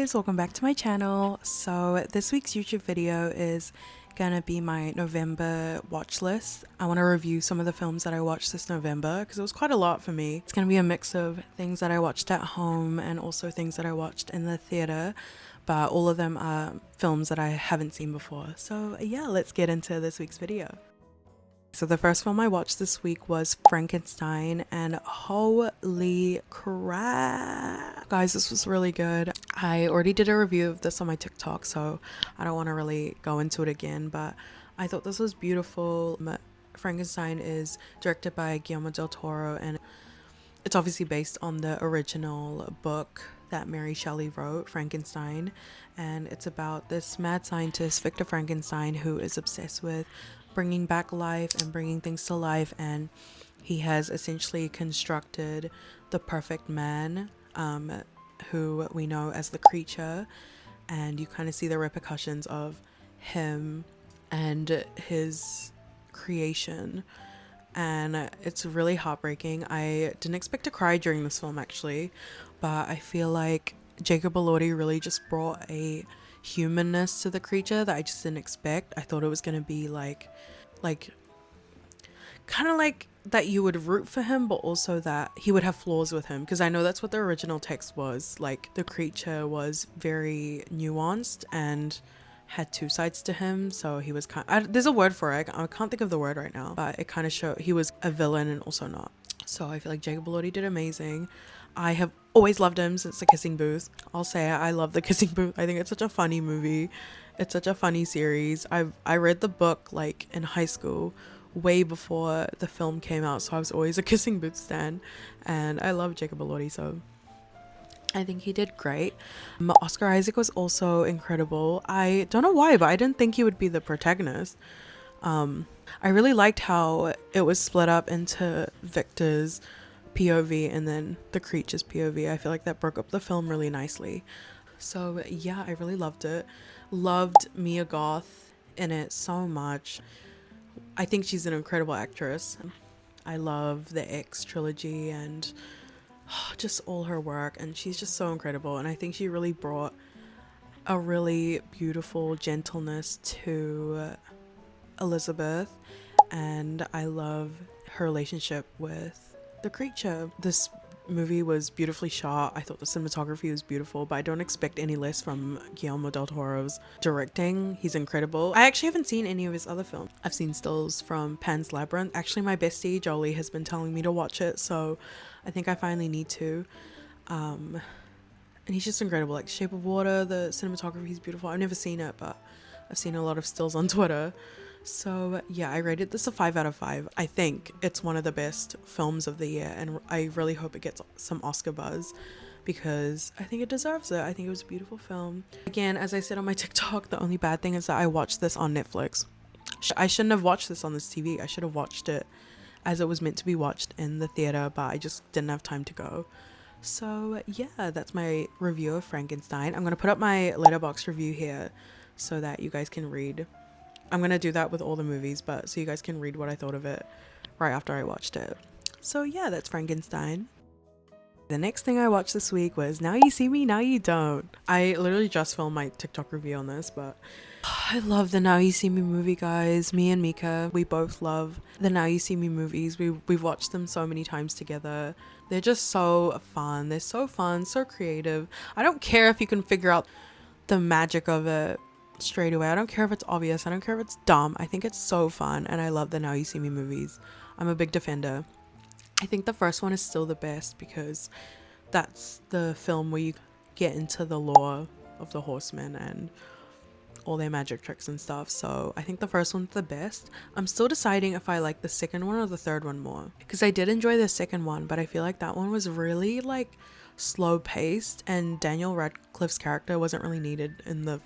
guys, welcome back to my channel. So this week's YouTube video is gonna be my November watch list. I want to review some of the films that I watched this November because it was quite a lot for me. It's gonna be a mix of things that I watched at home and also things that I watched in the theater, but all of them are films that I haven't seen before. So yeah, let's get into this week's video. So the first film I watched this week was Frankenstein, and holy crap, guys, this was really good. I already did a review of this on my TikTok, so I don't want to really go into it again, but I thought this was beautiful. Frankenstein is directed by Guillermo del Toro, and it's obviously based on the original book that Mary Shelley wrote, Frankenstein, and it's about this mad scientist, Victor Frankenstein, who is obsessed with bringing back life and bringing things to life, and he has essentially constructed the perfect man, who we know as the creature, and you kind of see the repercussions of him and his creation, and it's really heartbreaking. I didn't expect to cry during this film actually, but I feel like Jacob Elordi really just brought a humanness to the creature that I just didn't expect. I thought it was gonna be like kind of like that you would root for him, but also that he would have flaws with him, because I know that's what the original text was. Like, the creature was very nuanced and had two sides to him, so he was there's a word for it, I can't think of the word right now, but it kind of showed he was a villain and also not. So I feel like Jacob Elordi did amazing. I have always loved him since The Kissing Booth. I'll say it, I love The Kissing Booth. I think it's such a funny movie. It's such a funny series. I read the book like in high school, way before the film came out, so I was always a Kissing Booth stan, and I love Jacob Elordi, so I think he did great. Oscar Isaac was also incredible. I don't know why, but I didn't think he would be the protagonist. I really liked how it was split up into Victor's POV and then the creature's POV. I feel like that broke up the film really nicely. So yeah, I really loved it. Loved Mia Goth in it so much. I think she's an incredible actress. I love the X trilogy and just all her work, and she's just so incredible, and I think she really brought a really beautiful gentleness to Elizabeth, and I love her relationship with the creature. This movie was beautifully shot. I thought the cinematography was beautiful, but I don't expect any less from Guillermo del Toro's directing. He's incredible. I actually haven't seen any of his other films. I've seen stills from Pan's Labyrinth. Actually, my bestie Jolie has been telling me to watch it, so I think I finally need to. And he's just incredible. Like Shape of Water, the cinematography is beautiful. I've never seen it, but I've seen a lot of stills on Twitter. So yeah, I rated this a 5 out of 5. I think it's one of the best films of the year, and I really hope it gets some Oscar buzz because I think it deserves it. I think it was a beautiful film. Again, as I said on my TikTok, the only bad thing is that I watched this on Netflix. I shouldn't have watched this on this TV. I should have watched it as it was meant to be watched in the theater, but I just didn't have time to go. So yeah, that's my review of Frankenstein. I'm gonna put up my Letterboxd review here so that you guys can read. I'm gonna do that with all the movies, but so you guys can read what I thought of it right after I watched it. So yeah, that's Frankenstein. The next thing I watched this week was Now You See Me, Now You Don't. I literally just filmed my TikTok review on this, but I love the Now You See Me movie, guys. Me and Mika, we both love the Now You See Me movies. We've watched them so many times together. They're just so fun. They're so fun, so creative. I don't care if you can figure out the magic of it straight away. I don't care if it's obvious. I don't care if it's dumb. I think it's so fun, and I love the Now You See Me movies. I'm a big defender. I think the first one is still the best because that's the film where you get into the lore of the horsemen and all their magic tricks and stuff. So I think the first one's the best. I'm still deciding if I like the second one or the third one more, because I did enjoy the second one, but I feel like that one was really like slow paced, and Daniel Radcliffe's character wasn't really needed in the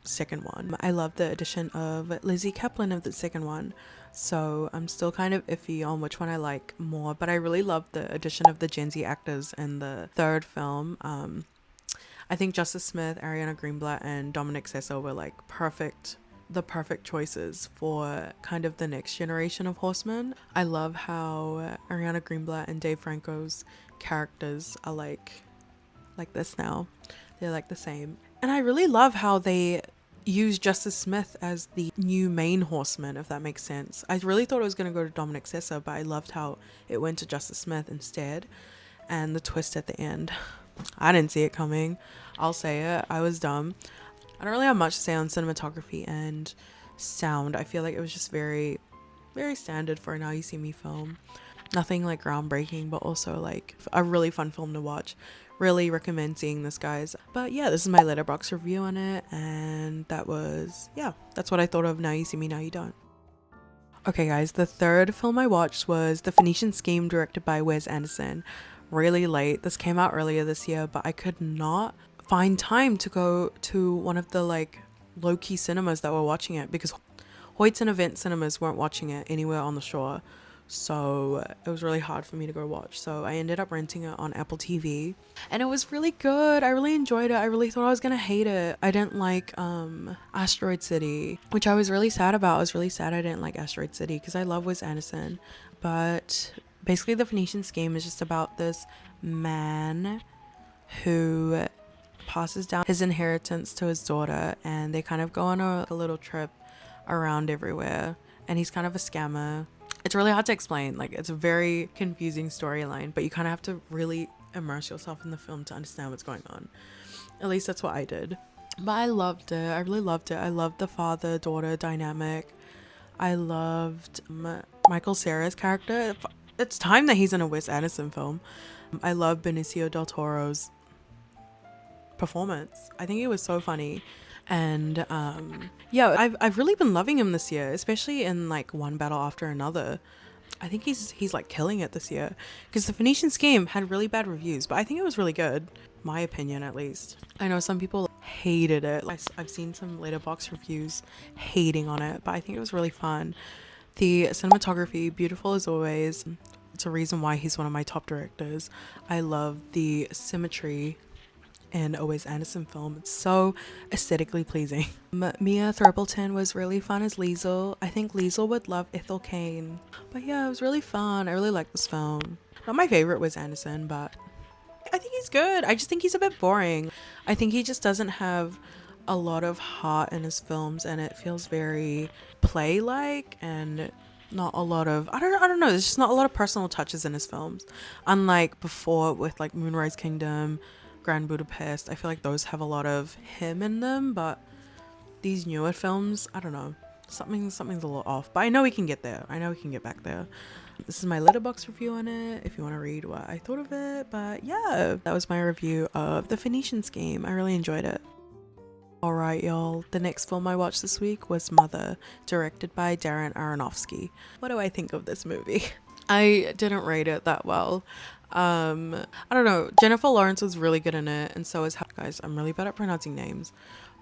second one. I love the addition of Lizzie Kaplan of the second one, so I'm still kind of iffy on which one I like more, but I really love the addition of the Gen Z actors in the third film. I think Justice Smith, Ariana Greenblatt, and Dominic Sessa were like the perfect choices for kind of the next generation of horsemen. I love how Ariana Greenblatt and Dave Franco's characters are like this now. They're like the same. And I really love how they use Justice Smith as the new main horseman, if that makes sense. I really thought it was going to go to Dominic Sessa, but I loved how it went to Justice Smith instead. And the twist at the end, I didn't see it coming. I'll say it. I was dumb. I don't really have much to say on cinematography and sound. I feel like it was just very, very standard for a Now You See Me film. Nothing like groundbreaking, but also like a really fun film to watch. Really recommend seeing this, guys. But yeah, this is my Letterboxd review on it, and that was, yeah, that's what I thought of Now You See Me, Now You Don't. Okay guys, the third film I watched was The Phoenician Scheme, directed by Wes Anderson. Really late. This came out earlier this year, but I could not find time to go to one of the like low-key cinemas that were watching it, because Hoyts and Event cinemas weren't watching it anywhere on the shore. So it was really hard for me to go watch. So I ended up renting it on Apple TV, and it was really good. I really enjoyed it. I really thought I was gonna hate it. I didn't like Asteroid City, which I was really sad about. I was really sad I didn't like Asteroid City because I love Wes Anderson. But basically The Phoenician Scheme is just about this man who passes down his inheritance to his daughter, and they kind of go on a little trip around everywhere, and he's kind of a scammer. It's really hard to explain. Like, it's a very confusing storyline, but you kind of have to really immerse yourself in the film to understand what's going on. At least that's what I did. But I loved it. I really loved it. I loved the father-daughter dynamic. I loved Michael Cera's character. It's time that he's in a Wes Anderson film. I love Benicio del Toro's performance. I think it was so funny. And yeah, I've really been loving him this year, especially in like One Battle After Another. I think he's like killing it this year, because The Phoenician Scheme had really bad reviews, but I think it was really good, my opinion at least. I know some people hated it. I've seen some Letterboxd reviews hating on it, but I think it was really fun. The cinematography, beautiful as always. It's a reason why he's one of my top directors. I love the symmetry in a Wes Anderson film. It's so aesthetically pleasing. Mia Thorpleton was really fun as Liesel. I think Liesel would love Ethel Cain. But yeah, it was really fun. I really like this film. Not my favorite Wes Anderson, but I think he's good. I just think he's a bit boring. I think he just doesn't have a lot of heart in his films, and it feels very play-like and not a lot of, I don't know, there's just not a lot of personal touches in his films. Unlike before with like Moonrise Kingdom, Grand Budapest, I feel like those have a lot of him in them, but these newer films, I don't know, something's a little off, but I know we can get there. I know we can get back there. This is my Letterboxd review on it if you want to read what I thought of it. But yeah, that was my review of The Phoenician Scheme. I really enjoyed it. Alright y'all, the next film I watched this week was Mother, directed by Darren Aronofsky. What do I think of this movie? I didn't rate it that well. I don't know, Jennifer Lawrence was really good in it, and so is, guys, I'm really bad at pronouncing names.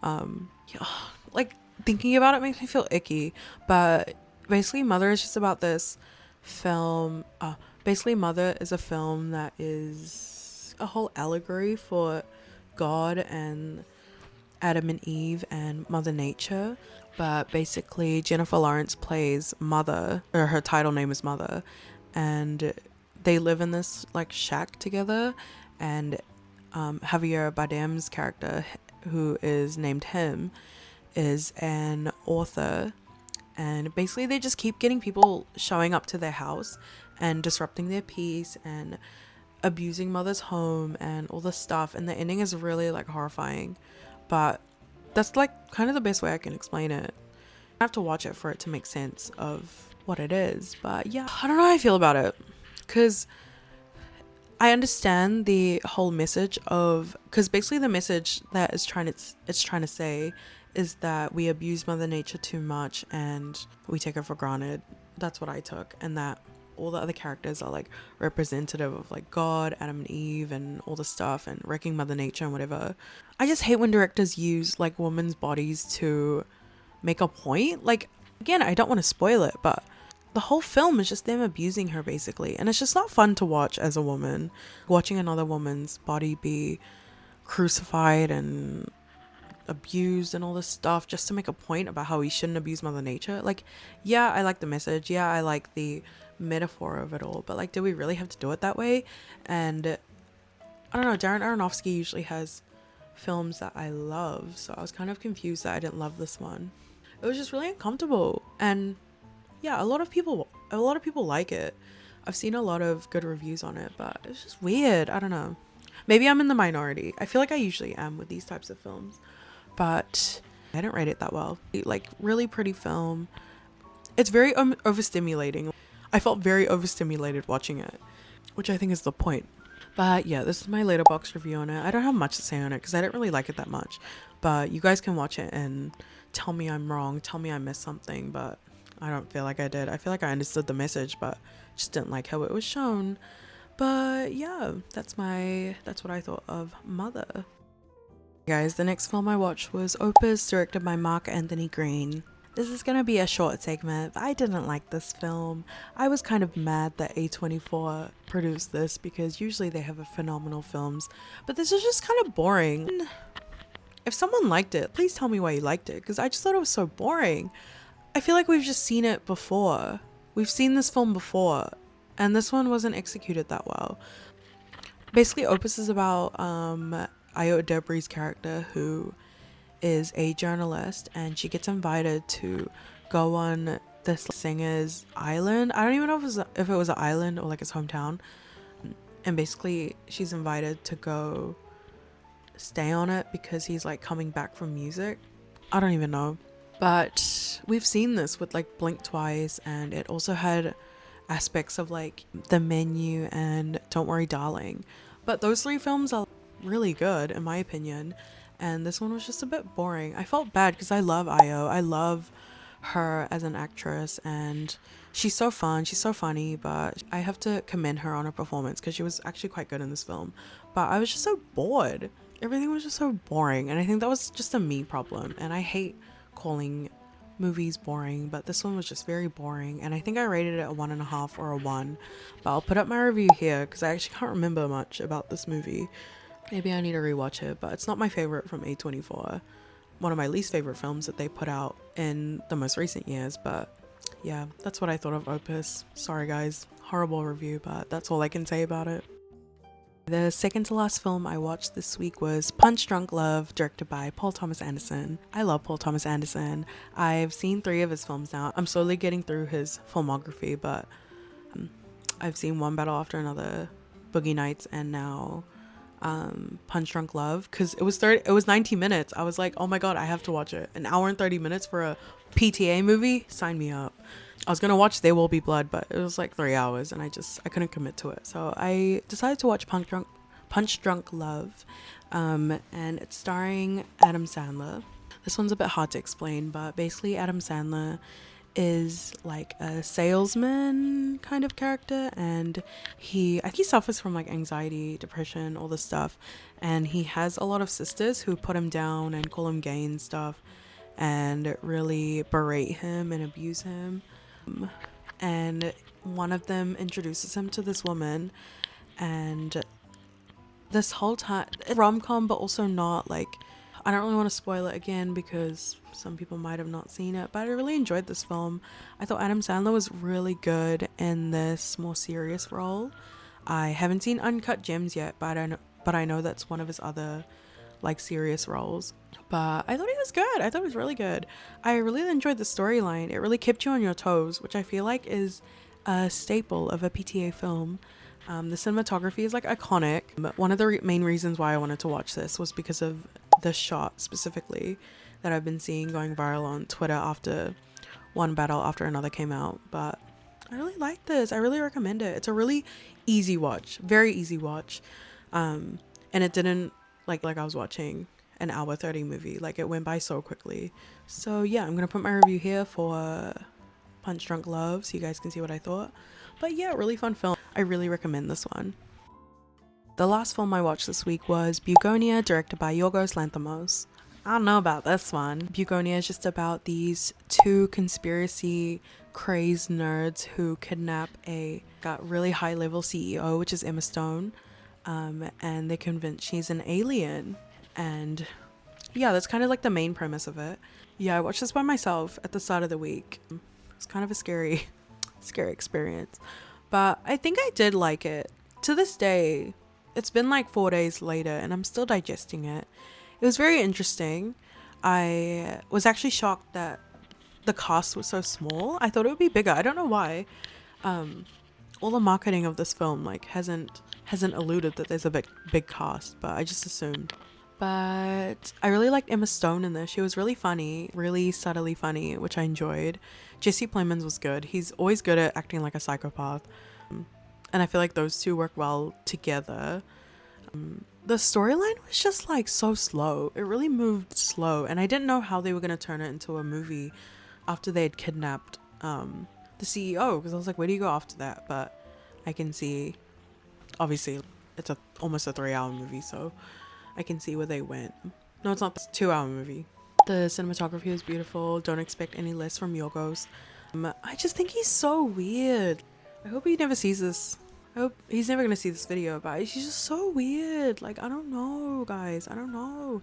Yeah, like thinking about it makes me feel icky. But basically Mother is just about this film. Basically Mother is a film that is a whole allegory for God and Adam and Eve and Mother Nature. But basically Jennifer Lawrence plays Mother, or her title name is Mother, and they live in this like shack together, and Javier Bardem's character, who is named Him, is an author, and basically they just keep getting people showing up to their house and disrupting their peace and abusing Mother's home and all this stuff, and the ending is really like horrifying. But that's like kind of the best way I can explain it. I have to watch it for it to make sense of what it is. But yeah, I don't know how I feel about it, because I understand the whole message of, because basically the message that it's trying to say is that we abuse Mother Nature too much and we take her for granted. That's what I took, and that all the other characters are like representative of like God, Adam and Eve, and all the stuff, and wrecking Mother Nature and whatever. I just hate when directors use like women's bodies to make a point. Like, again, I don't want to spoil it, but the whole film is just them abusing her basically, and it's just not fun to watch as a woman, watching another woman's body be crucified and abused and all this stuff just to make a point about how we shouldn't abuse Mother Nature. Like, yeah, I like the message, yeah, I like the metaphor of it all, but like, do we really have to do it that way? And I don't know, Darren Aronofsky usually has films that I love, so I was kind of confused that I didn't love this one. It was just really uncomfortable, and yeah, a lot of people like it. I've seen a lot of good reviews on it, but it's just weird. I don't know. Maybe I'm in the minority. I feel like I usually am with these types of films, but I didn't rate it that well. Like, really pretty film. It's very overstimulating. I felt very overstimulated watching it, which I think is the point. But yeah, this is my letterbox review on it. I don't have much to say on it because I didn't really like it that much, but you guys can watch it and tell me I'm wrong, tell me I missed something, but I don't feel like I did. I feel like I understood the message, but just didn't like how it was shown. But yeah, that's what I thought of Mother. Guys, the next film I watched was Opus, directed by Mark Anthony Green. This is gonna be a short segment, but I didn't like this film. I was kind of mad that A24 produced this because usually they have phenomenal films, but this is just kind of boring. If someone liked it, please tell me why you liked it, because I just thought it was so boring. I feel like we've just seen it before. We've seen this film before, and this one wasn't executed that well. Basically, Opus is about Ayo Debri's character, who is a journalist, and she gets invited to go on this singer's island. I don't even know if it was an island or like his hometown. And basically, she's invited to go stay on it because he's like coming back from music. I don't even know. But we've seen this with like Blink Twice, and it also had aspects of like The Menu and Don't Worry Darling. But those three films are really good in my opinion, and this one was just a bit boring. I felt bad because I love Ayo. I love her as an actress, and she's so fun, she's so funny, but I have to commend her on her performance because she was actually quite good in this film. But I was just so bored. Everything was just so boring, and I think that was just a me problem, and I hate calling movies boring, but this one was just very boring, and I think I rated it a 1.5 or a 1, but I'll put up my review here because I actually can't remember much about this movie. Maybe I need to rewatch it, but it's not my favorite from A24. One of my least favorite films that they put out in the most recent years, but yeah, that's what I thought of Opus. Sorry guys, horrible review, but that's all I can say about it. The second to last film I watched this week was Punch Drunk Love, directed by Paul Thomas Anderson. I love Paul Thomas Anderson. I've seen 3 of his films now. I'm slowly getting through his filmography, but I've seen One Battle After Another, Boogie Nights, and now Punch Drunk Love, because it was 90 minutes. I was like, oh my god, I have to watch it. An hour and 30 minutes for a PTA movie? Sign me up. I was gonna watch There Will Be Blood, but it was like 3 hours and I couldn't commit to it, so I decided to watch Punch Drunk Love, and it's starring Adam Sandler. This one's a bit hard to explain, but basically Adam Sandler is like a salesman kind of character, and I think he suffers from like anxiety, depression, all this stuff, and he has a lot of sisters who put him down and call him gay and stuff and really berate him and abuse him. And one of them introduces him to this woman, and this whole time, rom-com, but also not. Like, I don't really want to spoil it again because some people might have not seen it, but I really enjoyed this film. I thought Adam Sandler was really good in this more serious role. I haven't seen Uncut Gems yet, but I know that's one of his other like serious roles. But I thought he was good. I thought it was really good. I really enjoyed the storyline. It really kept you on your toes, which I feel like is a staple of a PTA film. The cinematography is like iconic, but one of the main reasons why I wanted to watch this was because of the shot specifically that I've been seeing going viral on Twitter after One Battle After Another came out. But I really like this. I really recommend it. It's a really easy watch, very easy watch, and it didn't like I was watching an hour 30 movie. Like, it went by so quickly. So yeah, I'm gonna put my review here for Punch Drunk Love so you guys can see what I thought. But yeah, really fun film. I really recommend this one. The last film I watched this week was Bugonia, directed by Yorgos Lanthimos. I don't know about this one. Bugonia is just about these 2 conspiracy crazed nerds who kidnap a really high level CEO, which is Emma Stone, and they convince she's an alien. And yeah, that's kind of like the main premise of it. Yeah, I watched this by myself at the start of the week. It's kind of a scary experience, but I think I did like it. To this day, it's been like 4 days later and I'm still digesting it. It was very interesting. I was actually shocked that the cast was so small. I thought it would be bigger. I don't know why. All the marketing of this film like hasn't alluded that there's a big cast, but I just assumed. But I really liked Emma Stone in this. She was really funny, really subtly funny, which I enjoyed. Jesse Plemons was good. He's always good at acting like a psychopath. And I feel like those two work well together. The storyline was just like so slow. It really moved slow, and I didn't know how they were going to turn it into a movie after they had kidnapped the CEO, because I was like, where do you go after that? But I can see, obviously it's almost a 3-hour movie, so I can see where they went. No, it's not. It's a 2-hour movie. The cinematography is beautiful. Don't expect any less from Yorgos. I just think he's so weird. I hope he never sees this. I hope he's never gonna see this video, but he's just so weird. Like, I don't know, guys. I don't know.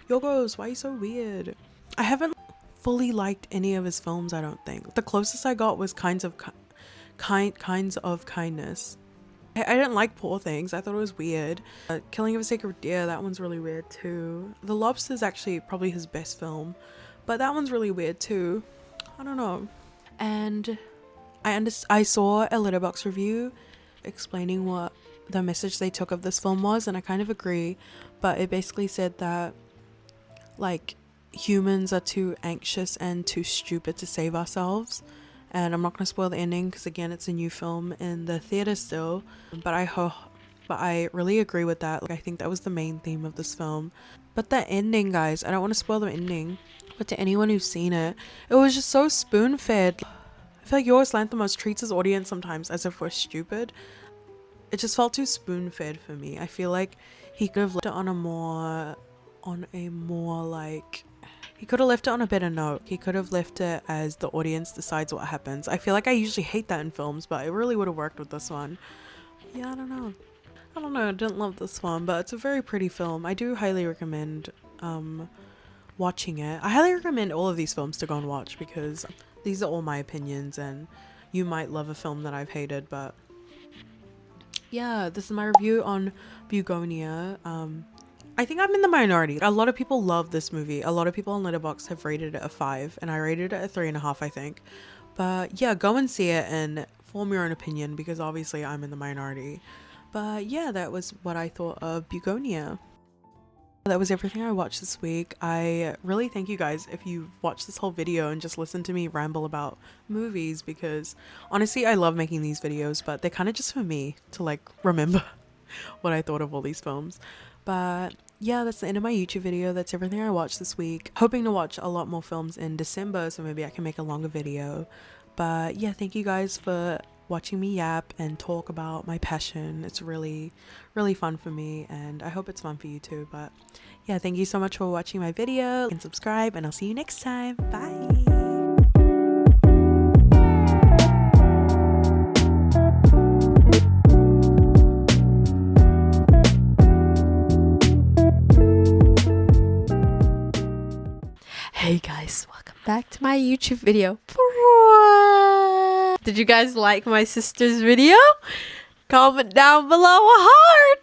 Yorgos, why are you so weird? I haven't fully liked any of his films, I don't think. The closest I got was Kinds of Kindness. I didn't like Poor Things. I thought it was weird. Killing of a Sacred Deer, that one's really weird too. The Lobster's actually probably his best film, but that one's really weird too. I don't know. And I saw a Letterboxd review explaining what the message they took of this film was, and I kind of agree, but it basically said that like humans are too anxious and too stupid to save ourselves. And I'm not going to spoil the ending because again, it's a new film in the theater still, but I really agree with that. Like, I think that was the main theme of this film. But the ending, guys, I don't want to spoil the ending, but to anyone who's seen it, it was just so spoon-fed. I feel like Yorgos Lanthimos treats his audience sometimes as if we're stupid. It just felt too spoon-fed for me. I feel like he could have left it on a more like, he could have left it on a better note. He could have left it as the audience decides what happens. I feel like I usually hate that in films, but it really would have worked with this one. Yeah, I don't know. I didn't love this one, but it's a very pretty film. I do highly recommend watching it. I highly recommend all of these films to go and watch, because these are all my opinions, and you might love a film that I've hated, but yeah, this is my review on Bugonia. I think I'm in the minority. A lot of people love this movie. A lot of people on Letterboxd have rated it a 5, and I rated it a 3.5, I think. But yeah, go and see it and form your own opinion, because obviously I'm in the minority. But yeah, that was what I thought of Bugonia. That was everything I watched this week. I really thank you guys if you watched this whole video and just listened to me ramble about movies, because honestly, I love making these videos, but they're kind of just for me to like remember what I thought of all these films. But yeah, that's the end of my YouTube video. That's everything I watched this week. Hoping to watch a lot more films in December, so maybe I can make a longer video. But yeah, thank you guys for watching me yap and talk about my passion. It's really fun for me, and I hope it's fun for you too. But yeah, thank you so much for watching my video, and subscribe, and I'll see you next time. Bye. Hey guys, welcome back to my YouTube video. Did you guys like my sister's video? Comment down below a heart.